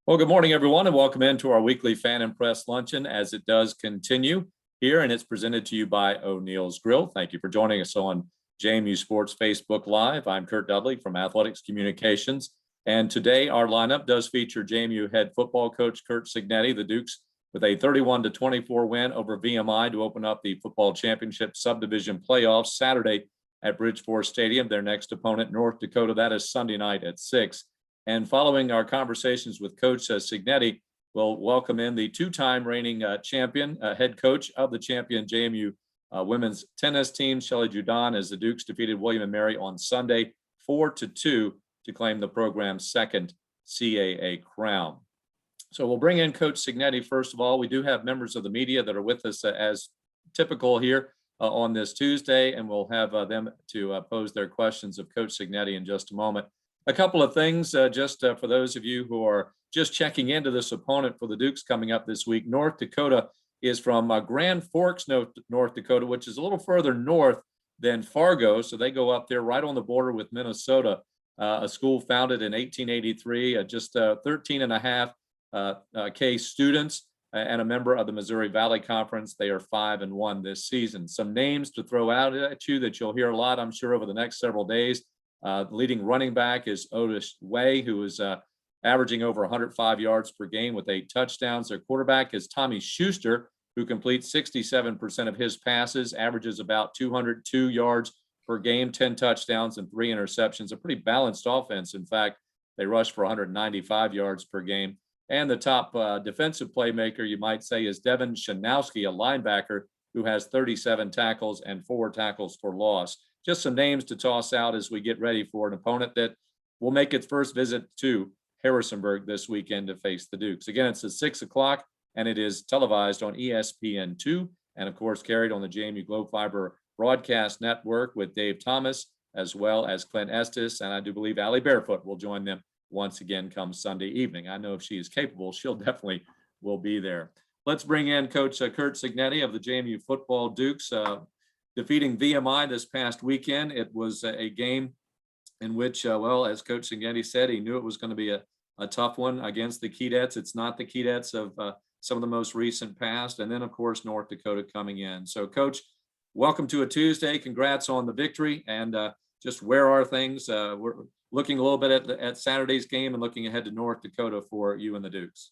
Well, good morning, everyone, and welcome into our weekly Fan and Press Luncheon as it does continue here, and it's presented to you by O'Neill's Grill. Thank you for joining us on JMU Sports Facebook Live. I'm Curt Dudley from Athletics Communications, and today our lineup does feature JMU head football coach Curt Cignetti, the Dukes, with a 31-24 win over VMI to open up the football championship subdivision playoffs Saturday at Bridgeport Stadium. Their next opponent, North Dakota, that is Sunday night at 6. And following our conversations with Coach Signetti, we'll welcome in the two-time reigning champion, head coach of the champion JMU women's tennis team, Shelley Jaudon, as the Dukes defeated William & Mary on Sunday 4-2 to claim the program's second CAA crown. So we'll bring in Coach Cignetti first of all. We do have members of the media that are with us as typical here on this Tuesday, and we'll have them to pose their questions of Coach Cignetti in just a moment. A couple of things just for those of you who are just checking into this opponent for the Dukes coming up this week. North Dakota is from Grand Forks, North Dakota, which is a little further north than Fargo. So they go up there right on the border with Minnesota, a school founded in 1883, just 13.5 K students and a member of the Missouri Valley Conference. They are 5-1 this season. Some names to throw out at you that you'll hear a lot, I'm sure, over the next several days. The leading running back is Otis Way, who is averaging over 105 yards per game with 8 touchdowns. Their quarterback is Tommy Schuster, who completes 67% of his passes, averages about 202 yards per game, 10 touchdowns and 3 interceptions. A pretty balanced offense. In fact, they rush for 195 yards per game. And the top defensive playmaker, you might say, is Devin Shanowski, a linebacker, who has 37 tackles and 4 tackles for loss. Just some names to toss out as we get ready for an opponent that will make its first visit to Harrisonburg this weekend to face the Dukes. Again, it's at 6 o'clock, and it is televised on ESPN2 and, of course, carried on the JMU Globe Fiber Broadcast Network with Dave Thomas, as well as Clint Estes, and I do believe Allie Barefoot will join them once again come Sunday evening. I know if she is capable, she'll definitely will be there. Let's bring in Coach Curt Cignetti of the JMU football Dukes. Defeating VMI this past weekend. It was a game in which, well, as Coach Signetti said, he knew it was going to be a tough one against the Keydets. It's not the Keydets of some of the most recent past. And then, of course, North Dakota coming in. So, Coach, welcome to a Tuesday. Congrats on the victory. And just where are things? We're looking a little bit at Saturday's game and looking ahead to North Dakota for you and the Dukes.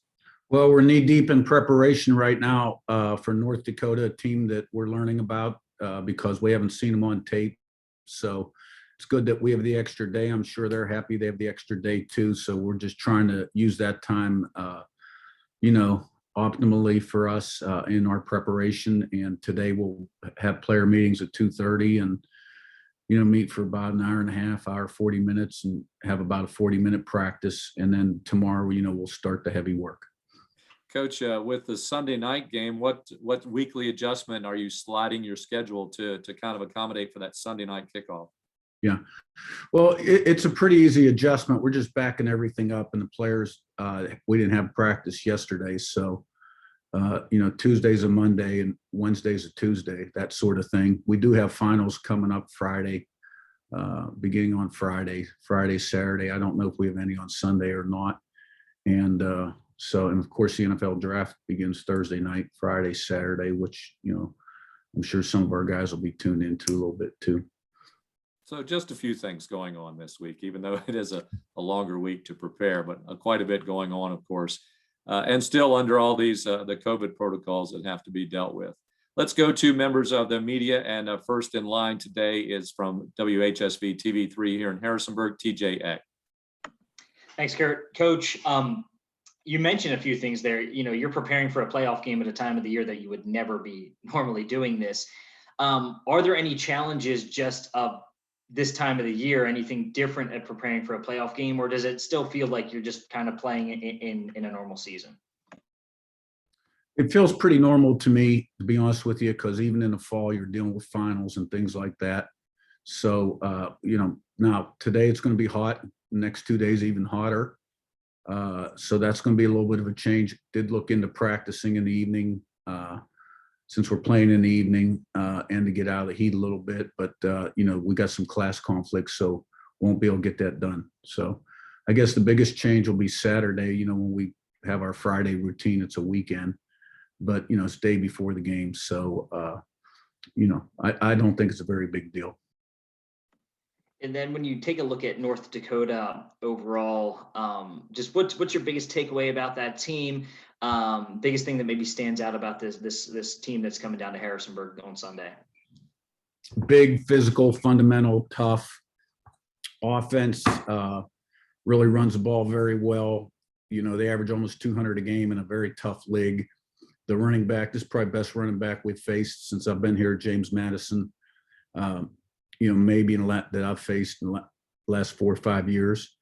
Well, we're knee-deep in preparation right now for North Dakota, a team that we're learning about. Because we haven't seen them on tape. So it's good that we have the extra day. I'm sure they're happy they have the extra day too. So we're just trying to use that time, optimally for us in our preparation. And today we'll have player meetings at 2:30 and, meet for about an hour and a half, 40 minutes and have about a 40-minute practice. And then tomorrow, we'll start the heavy work. Coach, with the Sunday night game, what weekly adjustment are you sliding your schedule to kind of accommodate for that Sunday night kickoff? Yeah, well, it's a pretty easy adjustment. We're just backing everything up, and the players, we didn't have practice yesterday, so Tuesday's a Monday and Wednesday's a Tuesday, that sort of thing. We do have finals coming up Friday, beginning on Friday, Saturday. I don't know if we have any on Sunday or not, and of course, the NFL draft begins Thursday night, Friday, Saturday, which, I'm sure some of our guys will be tuned into a little bit too. So just a few things going on this week, even though it is a longer week to prepare, but quite a bit going on, of course, and still under all these the COVID protocols that have to be dealt with. Let's go to members of the media, and first in line today is from WHSV TV3 here in Harrisonburg, TJ Eck. Thanks, Curt. Coach, you mentioned a few things there. You're preparing for a playoff game at a time of the year that you would never be normally doing this. Are there any challenges just of this time of the year, anything different at preparing for a playoff game, or does it still feel like you're just kind of playing in a normal season? It feels pretty normal to me, to be honest with you, because even in the fall, you're dealing with finals and things like that. So, now today it's going to be hot. The next 2 days, even hotter. So that's going to be a little bit of a change. Did look into practicing in the evening since we're playing in the evening and to get out of the heat a little bit. But, we got some class conflicts, so won't be able to get that done. So I guess the biggest change will be Saturday, when we have our Friday routine. It's a weekend, but it's day before the game. So, I don't think it's a very big deal. And then when you take a look at North Dakota overall, just what's your biggest takeaway about that team? Biggest thing that maybe stands out about this team that's coming down to Harrisonburg on Sunday? Big, physical, fundamental, tough offense. Really runs the ball very well. They average almost 200 a game in a very tough league. The running back, this is probably best running back we've faced since I've been here, James Madison. Maybe that I've faced in the last 4 or 5 years.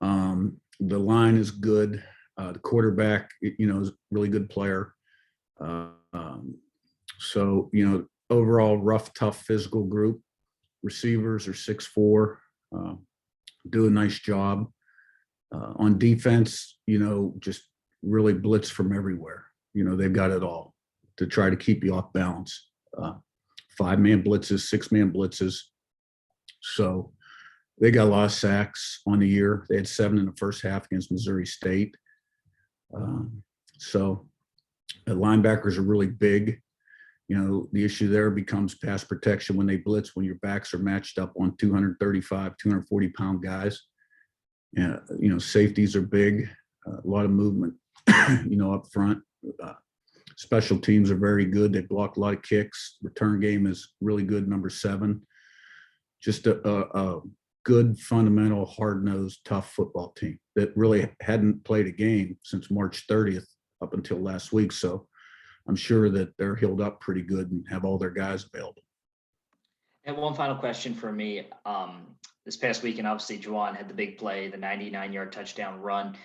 The line is good. The quarterback, is a really good player. So, overall rough, tough physical group. Receivers are 6'4", do a nice job. On defense, just really blitz from everywhere. They've got it all to try to keep you off balance. 5-man blitzes, 6-man blitzes. So they got a lot of sacks on the year. They had 7 in the first half against Missouri State. So the linebackers are really big. The issue there becomes pass protection when they blitz, when your backs are matched up on 235, 240-pound guys. Safeties are big, a lot of movement, up front. Special teams are very good. They block a lot of kicks. Return game is really good, number 7. Just a good, fundamental, hard-nosed, tough football team that really hadn't played a game since March 30th up until last week. So I'm sure that they're healed up pretty good and have all their guys available. And one final question for me. This past weekend, obviously, Jaudon had the big play, the 99-yard touchdown run.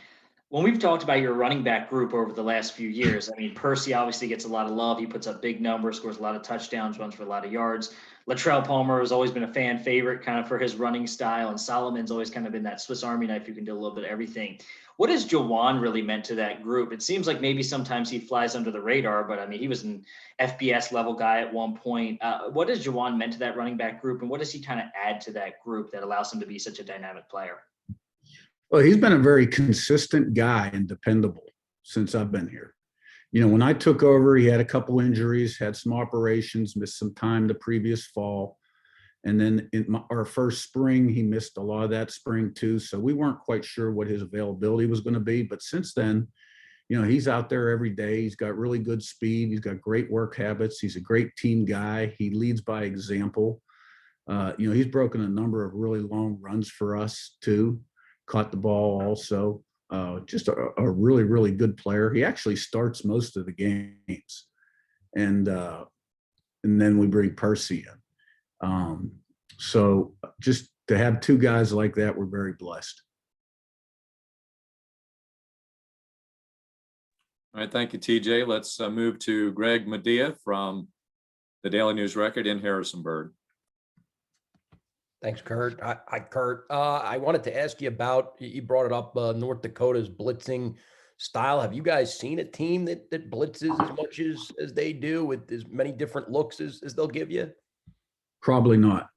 When we've talked about your running back group over the last few years, Percy obviously gets a lot of love. He puts up big numbers, scores a lot of touchdowns, runs for a lot of yards. Latrell Palmer has always been a fan favorite kind of for his running style, and Solomon's always kind of been that Swiss Army knife who can do a little bit of everything. What has Jaudon really meant to that group? It seems like maybe sometimes he flies under the radar, but he was an FBS level guy at one point. What has Jaudon meant to that running back group, and what does he kind of add to that group that allows him to be such a dynamic player? Well, he's been a very consistent guy and dependable since I've been here. When I took over, he had a couple injuries, had some operations, missed some time the previous fall. And then in our first spring, he missed a lot of that spring too. So we weren't quite sure what his availability was going to be. But since then, he's out there every day. He's got really good speed. He's got great work habits. He's a great team guy. He leads by example. He's broken a number of really long runs for us too. Caught the ball also. Just a really, really good player. He actually starts most of the games. And then we bring Percy in. So just to have 2 guys like that, we're very blessed. All right, thank you, TJ. Let's move to Greg Medea from the Daily News Record in Harrisonburg. Thanks, Curt. Hi, Curt. I wanted to ask you about, you brought it up, North Dakota's blitzing style. Have you guys seen a team that blitzes as much as they do, with as many different looks as they'll give you? Probably not.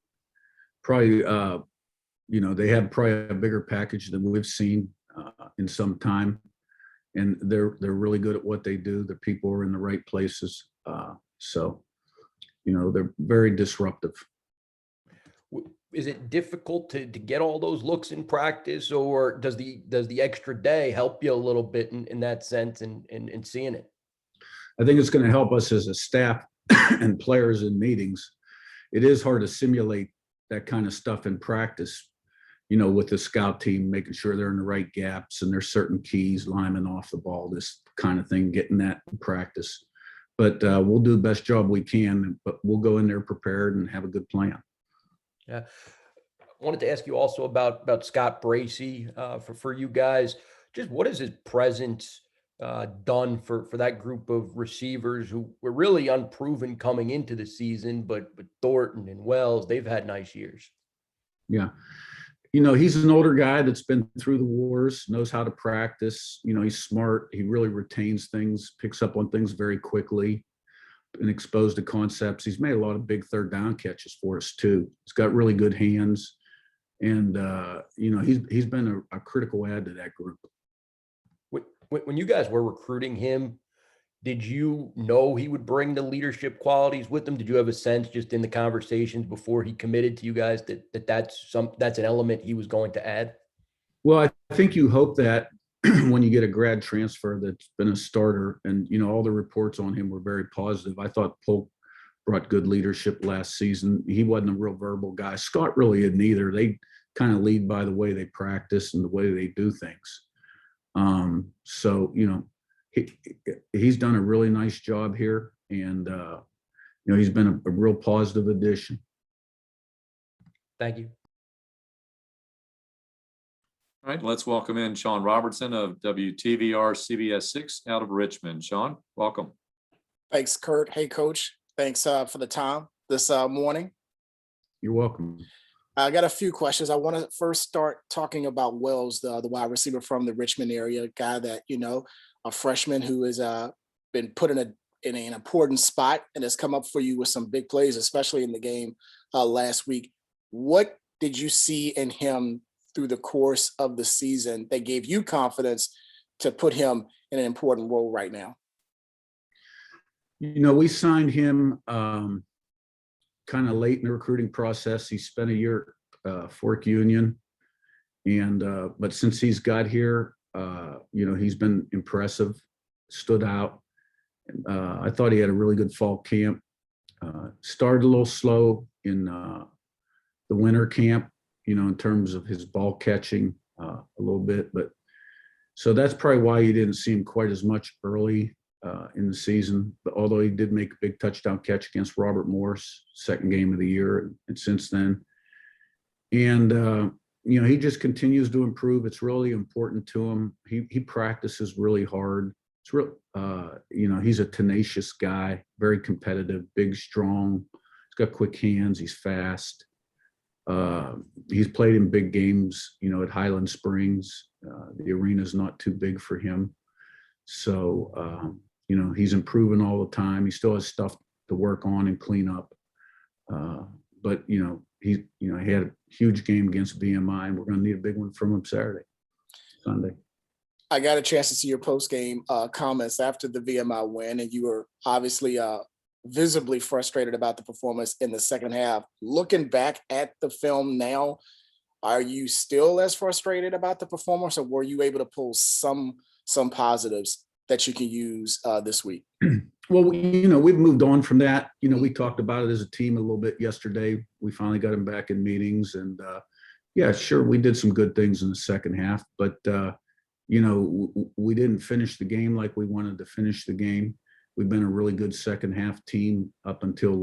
Probably, they have probably a bigger package than we've seen in some time. And they're really good at what they do. Their people are in the right places. So, they're very disruptive. Is it difficult to get all those looks in practice, or does the extra day help you a little bit in that sense and seeing it? I think it's going to help us as a staff and players in meetings. It is hard to simulate that kind of stuff in practice, with the scout team, making sure they're in the right gaps and there's certain keys, linemen off the ball, this kind of thing, getting that in practice. But we'll do the best job we can, but we'll go in there prepared and have a good plan. Yeah. I wanted to ask you also about Scott Bracey for you guys. Just what has his presence done for that group of receivers who were really unproven coming into the season, but Thornton and Wells, they've had nice years. Yeah. He's an older guy that's been through the wars, knows how to practice. He's smart. He really retains things, picks up on things very quickly, and exposed to concepts. He's made a lot of big 3rd down catches for us too. He's got really good hands, and he's been a critical add to that group. When you guys were recruiting him, did you know he would bring the leadership qualities with him? Did you have a sense just in the conversations before he committed to you guys that's an element he was going to add? Well, I think you hope that when you get a grad transfer that's been a starter, and all the reports on him were very positive. I thought Polk brought good leadership last season. He wasn't a real verbal guy. Scott really isn't either. They kind of lead by the way they practice and the way they do things. So he's done a really nice job here, and he's been a real positive addition. Thank you. All right, let's welcome in Sean Robertson of WTVR CBS 6 out of Richmond. Sean, welcome. Thanks, Curt. Hey, Coach. Thanks for the time this morning. You're welcome. I got a few questions. I want to first start talking about Wells, the wide receiver from the Richmond area, guy that, a freshman who has been put in an important spot and has come up for you with some big plays, especially in the game last week. What did you see in him through the course of the season that gave you confidence to put him in an important role right now? We signed him kind of late in the recruiting process. He spent a year at Fork Union, and but since he's got here, he's been impressive, stood out. I thought he had a really good fall camp. Started a little slow in the winter camp, in terms of his ball catching a little bit, but so that's probably why you didn't see him quite as much early in the season. But although he did make a big touchdown catch against Robert Morris, second game of the year, and since then, and he just continues to improve. It's really important to him. He practices really hard. It's real, he's a tenacious guy, very competitive, big, strong. He's got quick hands. He's fast. He's played in big games, at Highland Springs. The arena's not too big for him. So, he's improving all the time. He still has stuff to work on and clean up. But, he had a huge game against Vmi, and we're going to need a big one from him Sunday. I got a chance to see your post-game comments after the Vmi win, and you were obviously visibly frustrated about the performance in the second half. Looking back at the film now, are you still as frustrated about the performance, or were you able to pull some positives that you can use this week? Well, we've moved on from that. We talked about it as a team a little bit yesterday. We finally got him back in meetings, and yeah, sure, we did some good things in the second half, but we didn't finish the game like we wanted to finish the game. We've been a really good second half team up until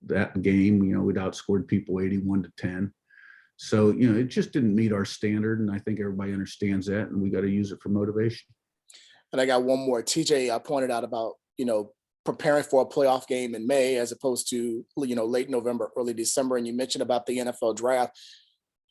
that game. We'd outscored people 81-10. So, it just didn't meet our standard, and I think everybody understands that, and we got to use it for motivation. And I got one more. TJ pointed out about, preparing for a playoff game in May as opposed to, late November, early December. And you mentioned about the NFL draft.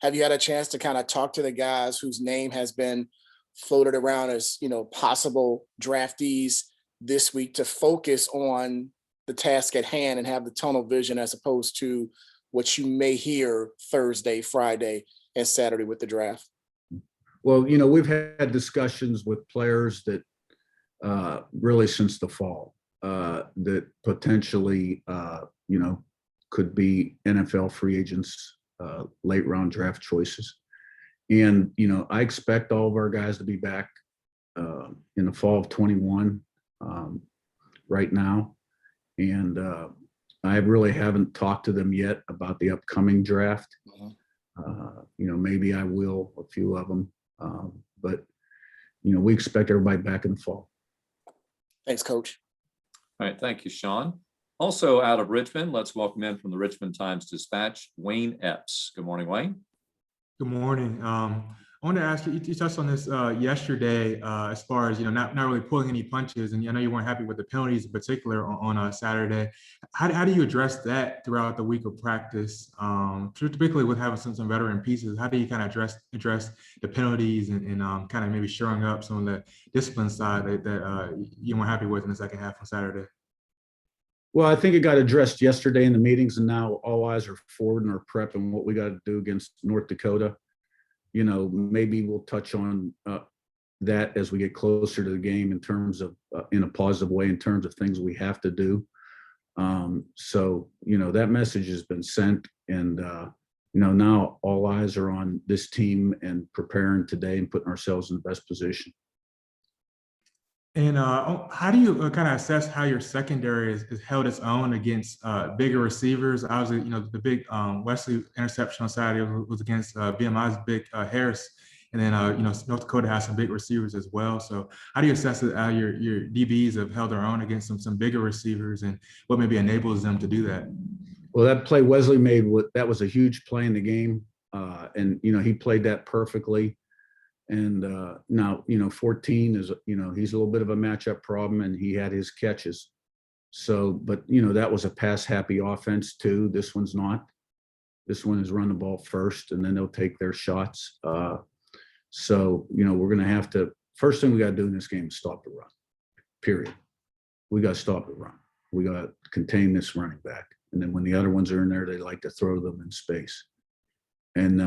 Have you had a chance to kind of talk to the guys whose name has been floated around as, possible draftees this week to focus on the task at hand and have the tunnel vision as opposed to what you may hear Thursday, Friday, and Saturday with the draft? Well, we've had discussions with players that really since the fall that potentially, could be NFL free agents, late round draft choices. And, I expect all of our guys to be back in the fall of 21 right now. And I really haven't talked to them yet about the upcoming draft. Maybe I will, a few of them. But, we expect everybody back in the fall. Thanks, Coach. All right, thank you, Sean. Also out of Richmond, let's welcome in from the Richmond Times-Dispatch, Wayne Epps. Good morning, Wayne. Good morning. I wanted to ask you, you touched on this yesterday as far as, not really pulling any punches, and I know you weren't happy with the penalties in particular on Saturday. How do you address that throughout the week of practice, particularly with having some veteran pieces? How do you kind of address the penalties and kind of maybe shoring up some of the discipline side that you weren't happy with in the second half on Saturday? Well, I think it got addressed yesterday in the meetings, and now all eyes are forward in our prep and what we got to do against North Dakota. Maybe we'll touch on that as we get closer to the game in terms of, in a positive way, in terms of things we have to do. So, that message has been sent, and, now all eyes are on this team and preparing today and putting ourselves in the best position. And how do you kind of assess how your secondary is held its own against bigger receivers? Obviously, the big Wesley interception on Saturday was against VMI's big Harris. And then, North Dakota has some big receivers as well. So how do you assess how your DBs have held their own against some bigger receivers, and what maybe enables them to do that? Well, that play Wesley made, that was a huge play in the game. And, he played that perfectly. And now, 14 is, he's a little bit of a matchup problem, and he had his catches. So, but, that was a pass happy offense too. This one's not. This one is run the ball first, and then they'll take their shots. So, we're going to have to, first thing we got to do in this game is stop the run, period. We got to stop the run. We got to contain this running back. And then when the other ones are in there, they like to throw them in space and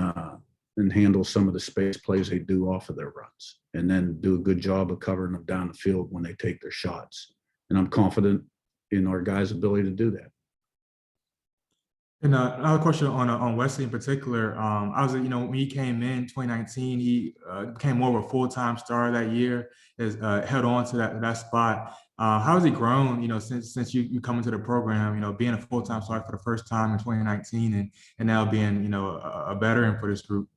handle some of the space plays they do off of their runs, and then do a good job of covering them down the field when they take their shots. And I'm confident in our guys' ability to do that. And another question on Wesley in particular. Obviously, when he came in 2019, he became more of a full-time star that year, has held on to that spot. How has he grown, since you come into the program, being a full-time star for the first time in 2019, and now being, a veteran for this group?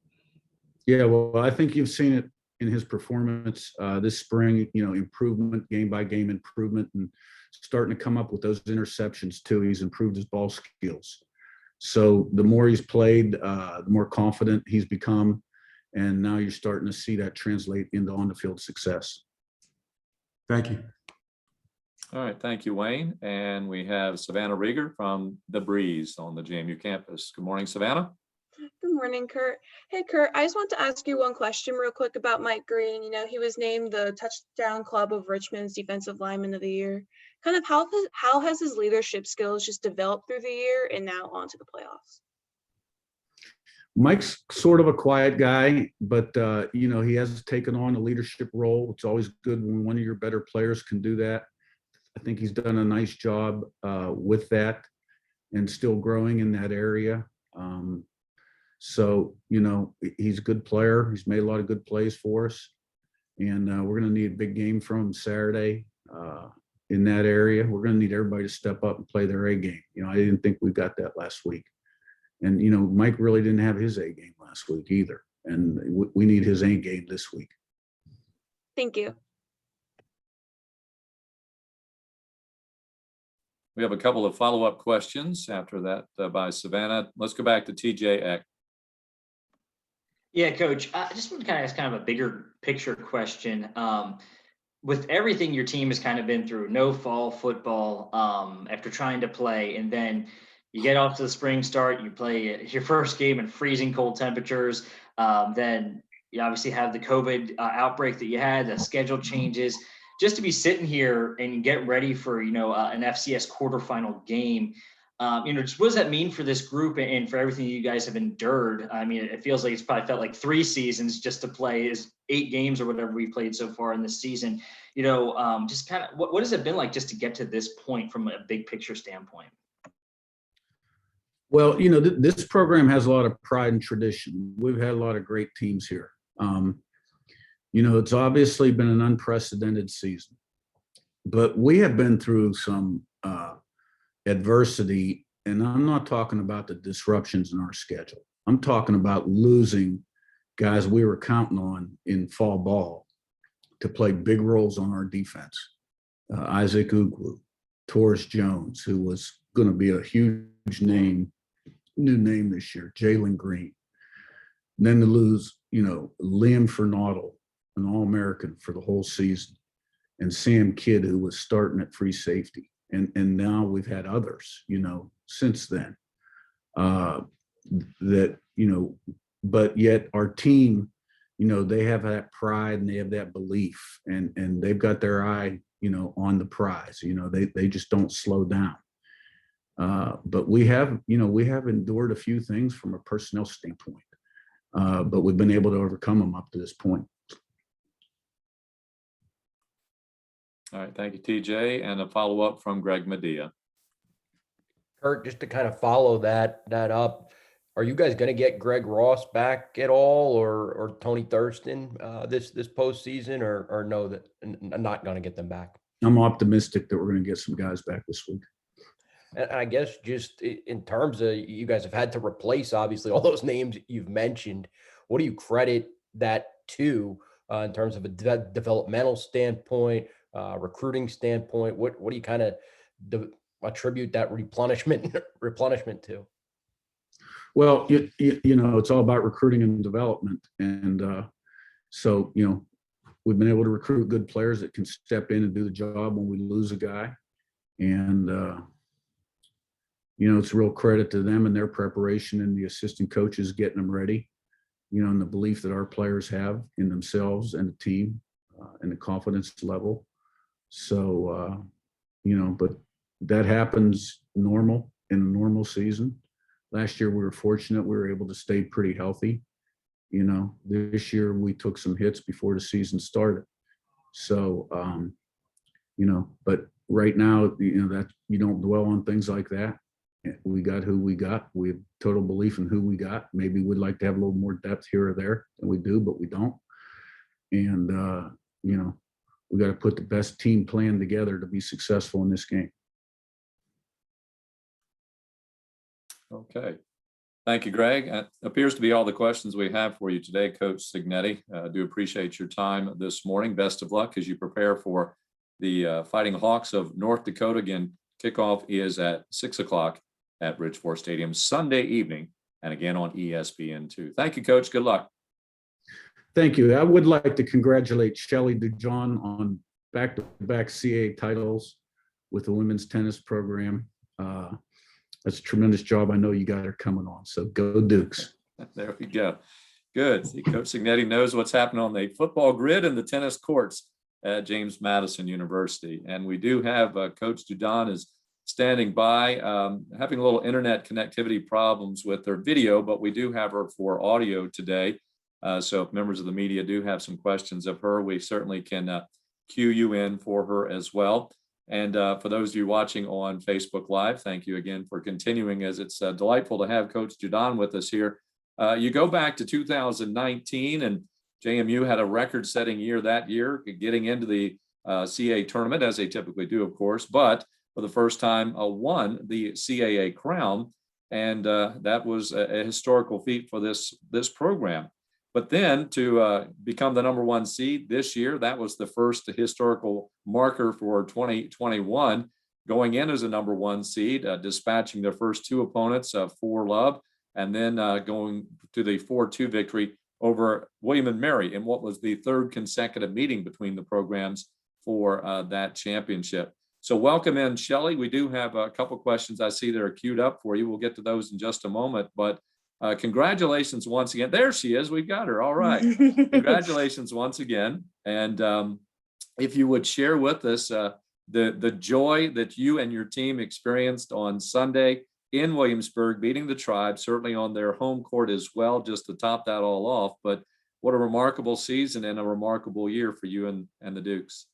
Yeah, well, I think you've seen it in his performance this spring, improvement, game by game improvement, and starting to come up with those interceptions too. He's improved his ball skills. So the more he's played, the more confident he's become. And now you're starting to see that translate into on the field success. Thank you. All right, thank you, Wayne. And we have Savannah Rieger from The Breeze on the JMU campus. Good morning, Savannah. Good morning, Curt. Hey, Curt, I just want to ask you one question real quick about Mike Green. He was named the Touchdown Club of Richmond's Defensive Lineman of the Year. Kind of how has his leadership skills just developed through the year and now onto the playoffs? Mike's sort of a quiet guy, but, he has taken on a leadership role. It's always good when one of your better players can do that. I think he's done a nice job with that and still growing in that area. So, he's a good player. He's made a lot of good plays for us. And we're going to need a big game from him Saturday in that area. We're going to need everybody to step up and play their A game. I didn't think we got that last week. And, Mike really didn't have his A game last week either. And we need his A game this week. Thank you. We have a couple of follow-up questions after that by Savannah. Let's go back to TJ Eck. Yeah, Coach, I just want to kind of ask kind of a bigger picture question. With everything your team has kind of been through, no fall football after trying to play, and then you get off to the spring start, you play your first game in freezing cold temperatures. Then you obviously have the COVID outbreak that you had, the schedule changes. Just to be sitting here and get ready for, an FCS quarterfinal game, just what does that mean for this group and for everything you guys have endured? I mean, it feels like it's probably felt like 3 seasons just to play is 8 games or whatever we've played so far in this season. Just kind of what has it been like just to get to this point from a big picture standpoint? Well, this program has a lot of pride and tradition. We've had a lot of great teams here. It's obviously been an unprecedented season, but we have been through some adversity, and I'm not talking about the disruptions in our schedule. I'm talking about losing guys we were counting on in fall ball to play big roles on our defense. Isaac Ugwu, Torres Jones, who was going to be a huge new name this year, Jalen Green. And then to lose, Liam Fernado, an All-American for the whole season, and Sam Kidd, who was starting at free safety. And now we've had others, since then that, but yet our team, they have that pride and they have that belief, and they've got their eye, on the prize. They just don't slow down. But we have endured a few things from a personnel standpoint, but we've been able to overcome them up to this point. All right, thank you, TJ. And a follow-up from Greg Medea. Curt, just to kind of follow that up, are you guys going to get Greg Ross back at all, or Tony Thurston this postseason, or no, that not going to get them back? I'm optimistic that we're going to get some guys back this week. And I guess just in terms of, you guys have had to replace obviously all those names you've mentioned. What do you credit that to in terms of a developmental standpoint, recruiting standpoint? What do you kind of attribute that replenishment to? Well, you know, it's all about recruiting and development. And so, you know, we've been able to recruit good players that can step in and do the job when we lose a guy. And, you know, it's a real credit to them and their preparation and the assistant coaches getting them ready, you know, and the belief that our players have in themselves and the team and the confidence level. So, you know, but that happens normal in a normal season. Last year, we were fortunate we were able to stay pretty healthy. You know, this year we took some hits before the season started. So, you know, but right now, you know, that you don't dwell on things like that. We got who we got. We have total belief in who we got. Maybe we'd like to have a little more depth here or there than we do, but we don't. And, you know, we got to put the best team plan together to be successful in this game. Okay. Thank you, Greg. It appears to be all the questions we have for you today, Coach Signetti. I do appreciate your time this morning. Best of luck as you prepare for the Fighting Hawks of North Dakota. Again, kickoff is at 6 o'clock at Ridgeford Stadium Sunday evening, and again on ESPN2. Thank you, Coach. Good luck. Thank you. I would like to congratulate Shelley Jaudon on back-to-back CAA titles with the women's tennis program. That's a tremendous job. I know you got her coming on. So go Dukes. There we go. Good. See, Coach Signetti knows what's happening on the football grid and the tennis courts at James Madison University. And we do have Coach Jaudon is standing by, having a little internet connectivity problems with her video, but we do have her for audio today. So if members of the media do have some questions of her, we certainly can cue you in for her as well. And for those of you watching on Facebook Live, thank you again for continuing, as it's delightful to have Coach Jaudon with us here. You go back to 2019, and JMU had a record-setting year that year, getting into the CAA tournament, as they typically do, of course, but for the first time won the CAA crown, and that was a historical feat for this program. But then to become the #1 seed this year, that was the first historical marker for 2021, going in as a #1 seed, dispatching their first two opponents, 4-love, and then going to the 4-2 victory over William & Mary in what was the third consecutive meeting between the programs for that championship. So welcome in, Shelley. We do have a couple questions I see that are queued up for you. We'll get to those in just a moment, but congratulations once again. There she is. We've got her. All right. Congratulations once again. And if you would share with us the joy that you and your team experienced on Sunday in Williamsburg, beating the Tribe, certainly on their home court as well, just to top that all off. But what a remarkable season and a remarkable year for you and the Dukes.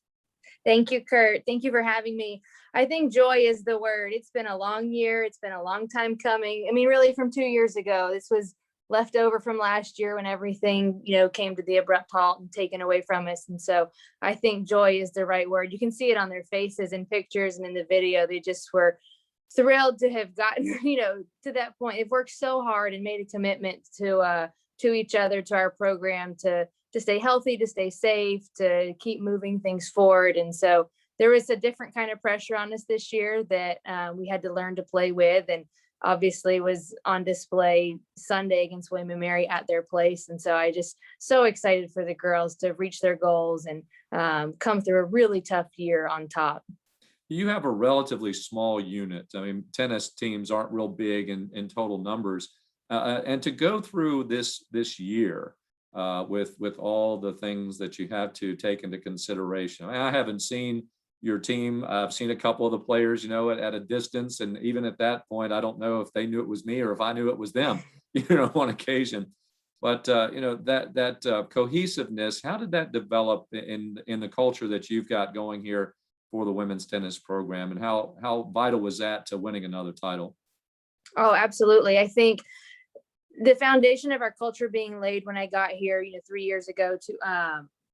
Thank you, Curt. Thank you for having me. I think joy is the word. It's been a long year. It's been a long time coming. I mean, really from 2 years ago. This was left over from last year when everything, you know, came to the abrupt halt and taken away from us. And so I think joy is the right word. You can see it on their faces in pictures and in the video. They just were thrilled to have gotten, you know, to that point. They've worked so hard and made a commitment to each other, to our program, to stay healthy, to stay safe, to keep moving things forward. And so there was a different kind of pressure on us this year that we had to learn to play with, and obviously was on display Sunday against William & Mary at their place. And so I just so excited for the girls to reach their goals and come through a really tough year on top. You have a relatively small unit. I mean, tennis teams aren't real big in total numbers. And to go through this year, with all the things that you have to take into consideration. I haven't seen your team. I've seen a couple of the players, you know, at a distance. And even at that point, I don't know if they knew it was me or if I knew it was them, you know, on occasion. But, you know, that cohesiveness, how did that develop in the culture that you've got going here for the women's tennis program, and how vital was that to winning another title? Oh, absolutely. I think the foundation of our culture being laid when I got here, 3 years ago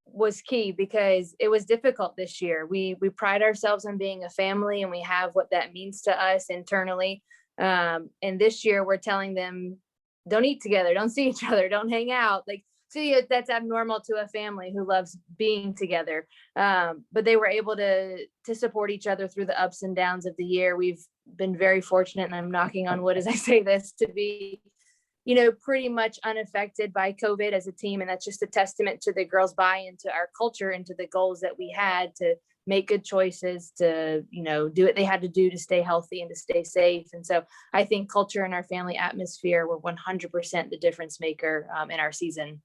was key, because it was difficult this year. We pride ourselves on being a family, and we have what that means to us internally. And this year we're telling them, don't eat together, don't see each other, don't hang out. Like, see, that's abnormal to a family who loves being together. But they were able to support each other through the ups and downs of the year. We've been very fortunate, and I'm knocking on wood as I say this, to be pretty much unaffected by COVID as a team. And that's just a testament to the girls' buy-in to our culture and to the goals that we had to make good choices, to, do what they had to do to stay healthy and to stay safe. And so I think culture and our family atmosphere were 100% the difference maker in our season.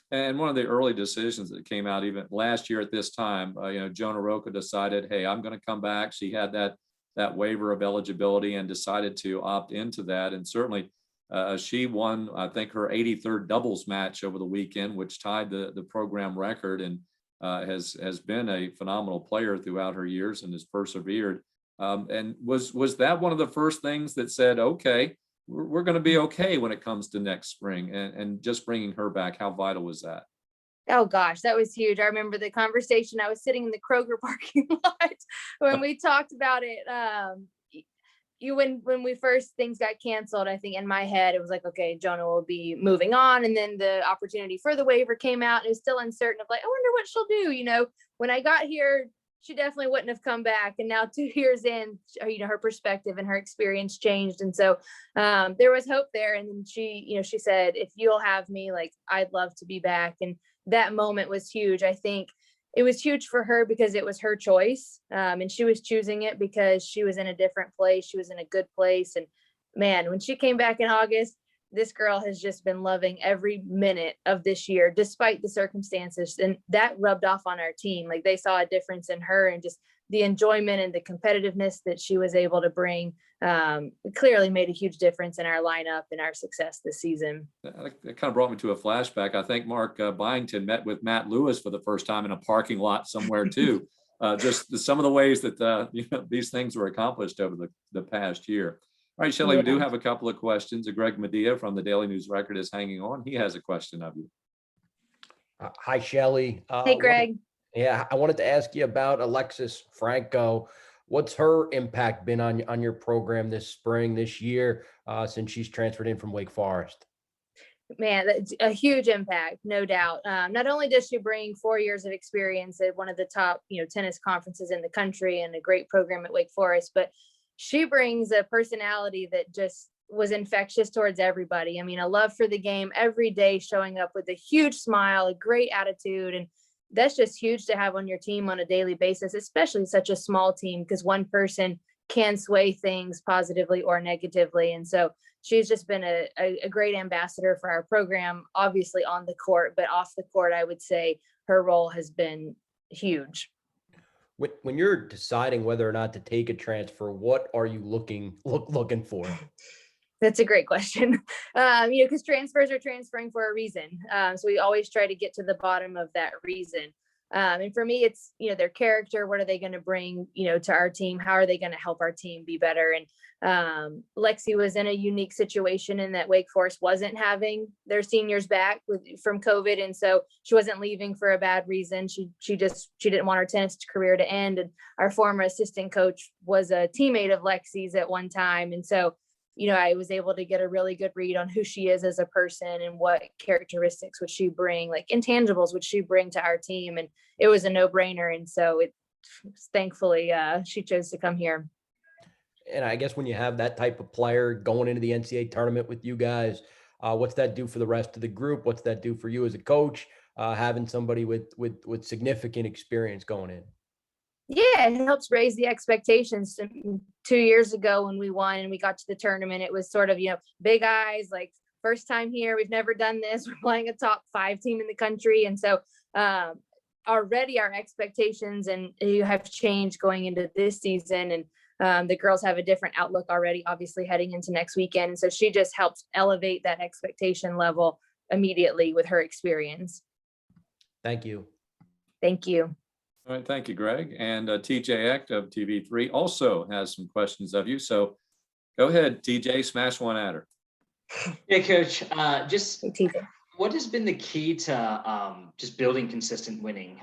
And one of the early decisions that came out even last year at this time, Jonah Roca decided, hey, I'm going to come back. She had that waiver of eligibility and decided to opt into that. And certainly she won, I think, her 83rd doubles match over the weekend, which tied the program record, and has been a phenomenal player throughout her years and has persevered. And was that one of the first things that said, okay, we're going to be okay when it comes to next spring, and just bringing her back? How vital was that? Oh gosh, that was huge. I remember the conversation. I was sitting in the Kroger parking lot when we talked about it. When we first things got canceled, I think in my head it was like, okay, Jonah will be moving on, and then the opportunity for the waiver came out. It was still uncertain of like, I wonder what she'll do. When I got here, she definitely wouldn't have come back, and now 2 years in, her perspective and her experience changed, and so there was hope there. And then she said, if you'll have me, like, I'd love to be back. And that moment was huge. I think it was huge for her because it was her choice. And she was choosing it because she was in a different place. She was in a good place. And man, when she came back in August, this girl has just been loving every minute of this year, despite the circumstances. And that rubbed off on our team. Like, they saw a difference in her, and just the enjoyment and the competitiveness that she was able to bring clearly made a huge difference in our lineup and our success this season. It kind of brought me to a flashback. I think Mark Byington met with Matt Lewis for the first time in a parking lot somewhere too. Just some of the ways that these things were accomplished over the past year. All right, Shelley, we do have a couple of questions. Greg Medea from the Daily News Record is hanging on. He has a question of you. Hi, Shelley. Hey, Greg. I wanted to ask you about Alexis Franco. What's her impact been on your program this spring, this year, since she's transferred in from Wake Forest? Man, that's a huge impact, no doubt. Not only does she bring 4 years of experience at one of the top, tennis conferences in the country and a great program at Wake Forest, but she brings a personality that just was infectious towards everybody. I mean, a love for the game, every day showing up with a huge smile, a great attitude. And that's just huge to have on your team on a daily basis, especially such a small team, because one person can sway things positively or negatively. And so she's just been a great ambassador for our program, obviously on the court, but off the court, I would say her role has been huge. When you're deciding whether or not to take a transfer, what are you looking for? That's a great question. Because transfers are transferring for a reason. So we always try to get to the bottom of that reason. And for me, it's, their character. What are they going to bring, to our team? How are they going to help our team be better? And Lexi was in a unique situation in that Wake Forest wasn't having their seniors back from COVID. And so she wasn't leaving for a bad reason. She didn't want her tennis career to end. And our former assistant coach was a teammate of Lexi's at one time. And so, I was able to get a really good read on who she is as a person and what characteristics would she bring, like intangibles would she bring to our team. And it was a no-brainer. And so thankfully she chose to come here. And I guess when you have that type of player going into the NCAA tournament with you guys, what's that do for the rest of the group? What's that do for you as a coach, having somebody with significant experience going in? Yeah, it helps raise the expectations. 2 years ago when we won and we got to the tournament, it was sort of, big eyes, like first time here, we've never done this. We're playing a top 5 team in the country. And so already our expectations and you have changed going into this season. And the girls have a different outlook already, obviously heading into next weekend. And so she just helps elevate that expectation level immediately with her experience. Thank you. Thank you. All right, thank you, Greg. And TJ Eck of TV3 also has some questions of you. So go ahead, TJ, smash one at her. Yeah, Coach. Just Hey, TJ. what has been the key to just building consistent winning?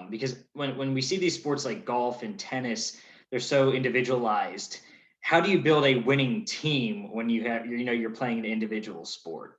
Because when we see these sports like golf and tennis, they're so individualized. How do you build a winning team when you're playing an individual sport?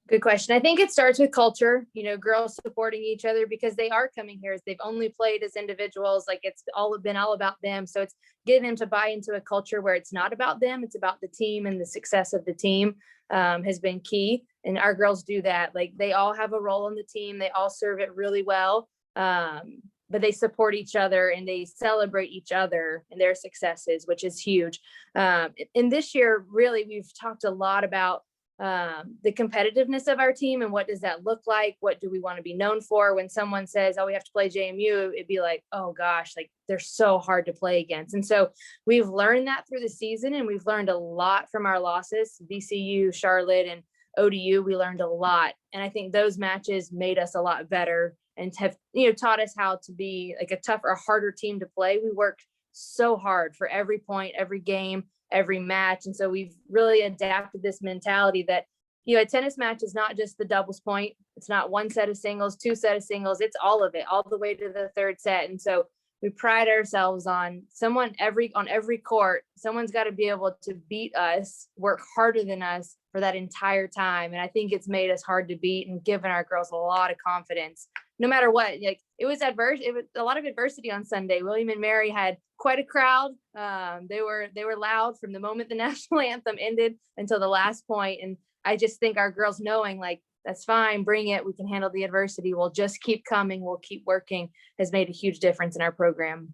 Good question. I think it starts with culture, girls supporting each other because they are coming here. They've only played as individuals. Like it's been all about them. So it's getting them to buy into a culture where it's not about them. It's about the team, and the success of the team has been key. And our girls do that. Like they all have a role in the team. They all serve it really well. But they support each other and they celebrate each other and their successes, which is huge. And this year, really, we've talked a lot about the competitiveness of our team and what does that look like? What do we want to be known for? When someone says, oh, we have to play JMU, it'd be like, oh gosh, like they're so hard to play against. And so we've learned that through the season, and we've learned a lot from our losses, VCU, Charlotte, and ODU. We learned a lot. And I think those matches made us a lot better and have, taught us how to be like a tougher, harder team to play. We worked so hard for every point, every game, every match. And so we've really adapted this mentality that, a tennis match is not just the doubles point. It's not one set of singles, two set of singles. It's all of it, all the way to the third set. And so we pride ourselves on on every court. Someone's got to be able to beat us, work harder than us for that entire time. And I think it's made us hard to beat and given our girls a lot of confidence, no matter what. Like it was a lot of adversity on Sunday. William and Mary had quite a crowd. They were loud from the moment the national anthem ended until the last point. And I just think our girls knowing like, that's fine, bring it. We can handle the adversity. We'll just keep coming. We'll keep working has made a huge difference in our program.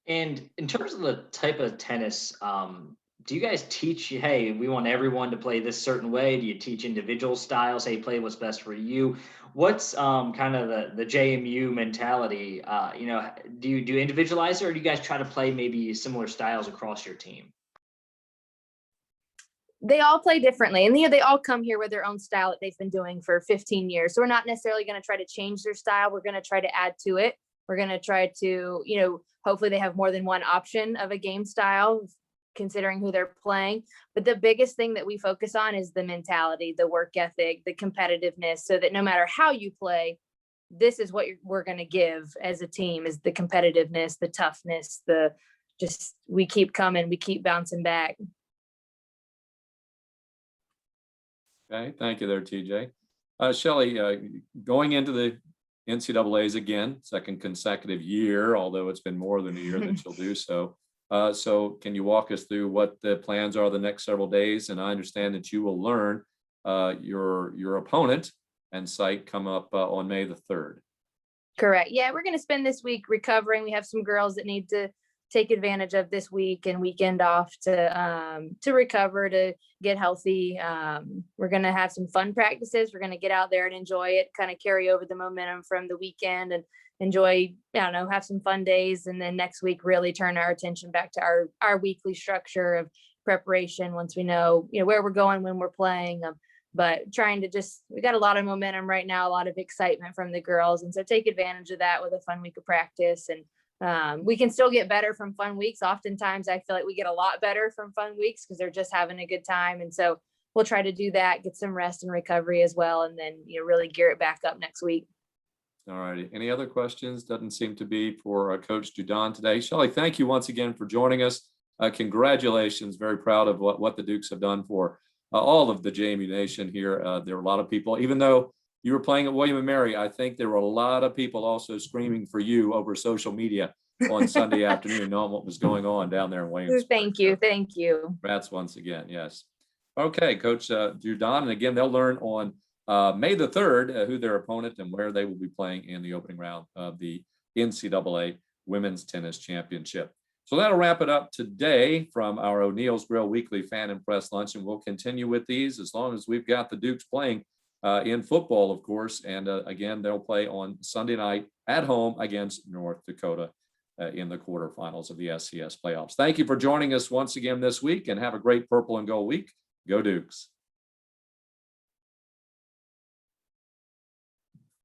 And in terms of the type of tennis, do you guys teach, hey, we want everyone to play this certain way? Do you teach individual styles? Hey, play what's best for you. What's kind of the JMU mentality? Do you individualize it, or do you guys try to play maybe similar styles across your team? They all play differently, and they all come here with their own style that they've been doing for 15 years. So we're not necessarily going to try to change their style. We're going to try to add to it. We're going to try to, hopefully they have more than one option of a game style, considering who they're playing. But the biggest thing that we focus on is the mentality, the work ethic, the competitiveness, so that no matter how you play, this is what we're going to give as a team, is the competitiveness, the toughness, we keep coming, we keep bouncing back. Okay, thank you there, TJ. Shelley, going into the NCAAs again, second consecutive year, although it's been more than a year that she'll do so. So can you walk us through what the plans are the next several days? And I understand that you will learn your opponent and site come up on May the 3rd. Correct. Yeah, we're going to spend this week recovering. We have some girls that need to take advantage of this week and weekend off to recover, to get healthy. We're going to have some fun practices. We're going to get out there and enjoy it, kind of carry over the momentum from the weekend and enjoy, have some fun days. And then next week, really turn our attention back to our weekly structure of preparation once we know, where we're going when we're playing. But trying to we got a lot of momentum right now, a lot of excitement from the girls. And so take advantage of that with a fun week of practice. And we can still get better from fun weeks. Oftentimes I feel like we get a lot better from fun weeks because they're just having a good time. And so we'll try to do that, get some rest and recovery as well. And then, really gear it back up next week. All righty. Any other questions? Doesn't seem to be for Coach Jaudon today. Shelley, thank you once again for joining us. Congratulations. Very proud of what the Dukes have done for all of the JMU Nation here. There are a lot of people, even though you were playing at William & Mary, I think there were a lot of people also screaming for you over social media on Sunday afternoon, knowing what was going on down there in Williamsburg. Thank you. Thank you. Congrats once again. Yes. Okay, Coach Jaudon. And again, they'll learn on May the 3rd who their opponent and where they will be playing in the opening round of the NCAA Women's Tennis Championship. So that'll wrap it up today from our O'Neill's Grill Weekly Fan and Press Lunch. And we'll continue with these as long as we've got the Dukes playing in football, of course. And again, they'll play on Sunday night at home against North Dakota in the quarterfinals of the SCS playoffs. Thank you for joining us once again this week, and have a great Purple and Gold week. Go Dukes.